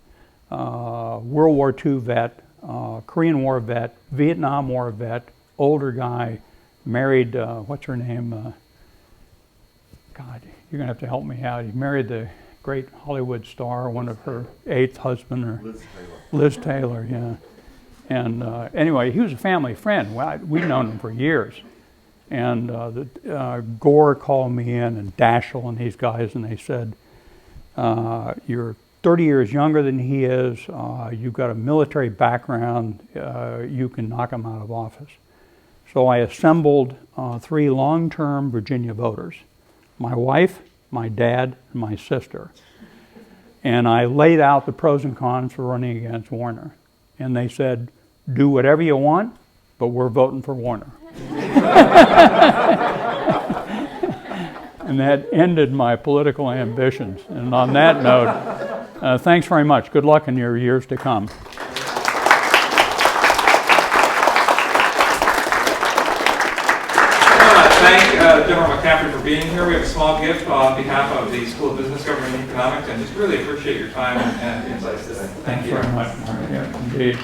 World War II vet, Korean War vet, Vietnam War vet, older guy, married, what's her name? God, you're going to have to help me out. He married the great Hollywood star, one of her eighth husband, or Liz Taylor, yeah. And anyway, he was a family friend. Well, we'd known him for years. And Gore called me in, and Daschle and these guys, and they said, you're 30 years younger than he is, you've got a military background, you can knock him out of office. So I assembled 3 long-term Virginia voters, my wife, my dad, and my sister. And I laid out the pros and cons for running against Warner. And they said, do whatever you want, but we're voting for Warner. And that ended my political ambitions. And on that note, thanks very much. Good luck in your years to come. Thank General McCaffrey for being here. We have a small gift on behalf of the School of Business, Government, and Economics, and just really appreciate your time and insights today. Thank you very much, Mark. Yeah, indeed.